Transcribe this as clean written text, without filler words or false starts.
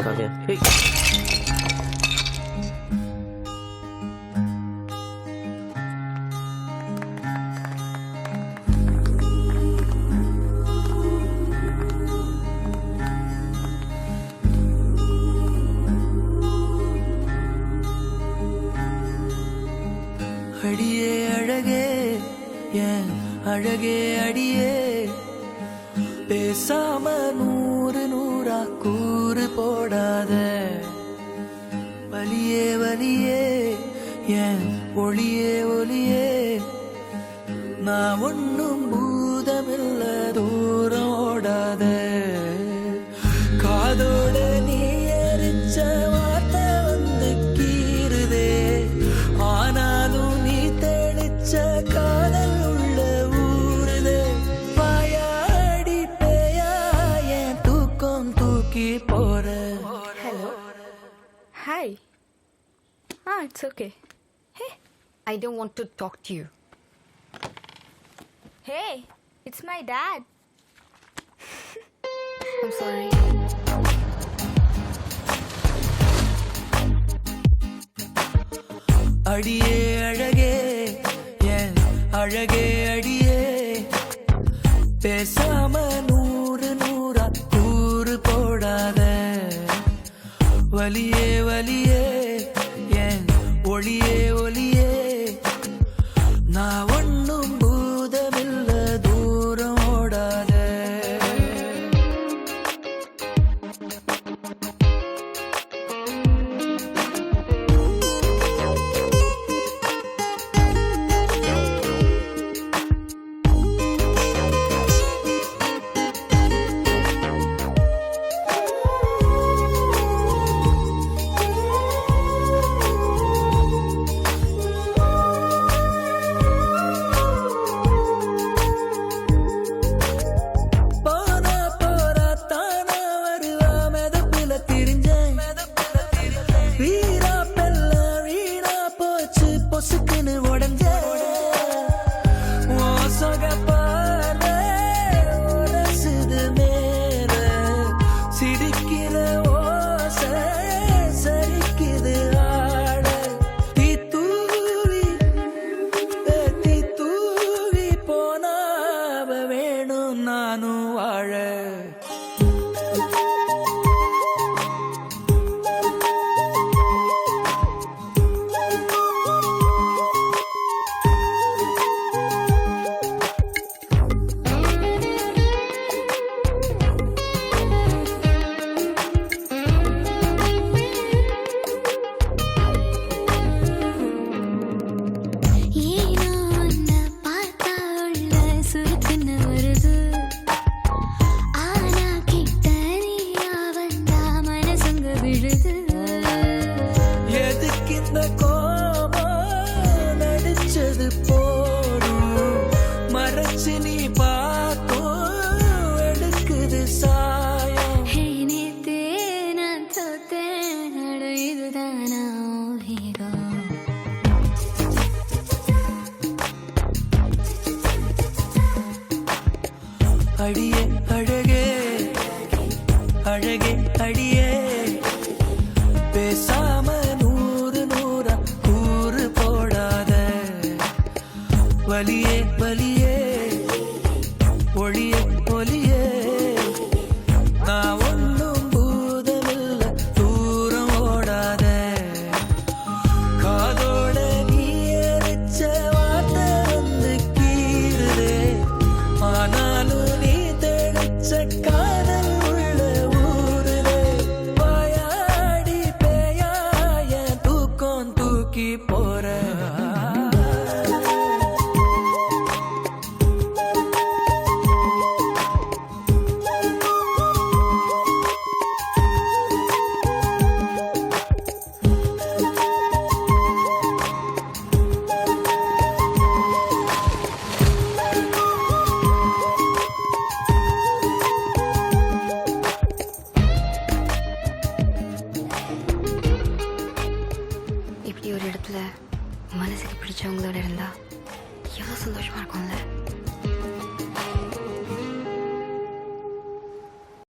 இருக்காங்க. அடியே அழகே என் அழகே அடியே, பேசாம நூறு நூறா கூறு போடாத. வலியே வலியே என் ஒளியே ஒளியே, நான் ஒன்னும் பூதமில்ல தூரம் ஓடாத. காதோட நீ எரிச்ச வார்த்தை வந்து கீறுதே, ஆனாலும் நீ தெளிச்ச காதல் உள்ள ஊறுதே. வாயாடி பேயா என் தூக்கம் தூக்கி போற. Hello. Hi. It's okay. Hey, I don't want to talk to you. Hey, it's my dad. I'm sorry. அடியே அழகே என் அழகே அடியே, பேசாம நூறு நூறா கூறு போடாத. வலியே வலியே என் ஒளியே ஒளியே, நான் ஒன்னும் பூதமில்ல தூரம் ஓடாத. நானும் வாழ அடியே அழகே அழகே அடியே, பேசாம நூறு நூறா கூறு போடாத. வலியே வலியே ஒளியே ஒளியே, நான் ஒன்னும் பூதமில்ல தூரம் ஓடாத. காதோட நீ எரிச்ச வார்த்தை வந்து கீறுதே, ஆனாலும் நீ தெளிச்ச காதல் உள்ள ஊறுதே. வாயாடி பேயா என் தூக்கம் தூக்கி போற. இப்படி ஒரு இடத்துல மனசுக்கு பிடிச்சவங்களோட இருந்தா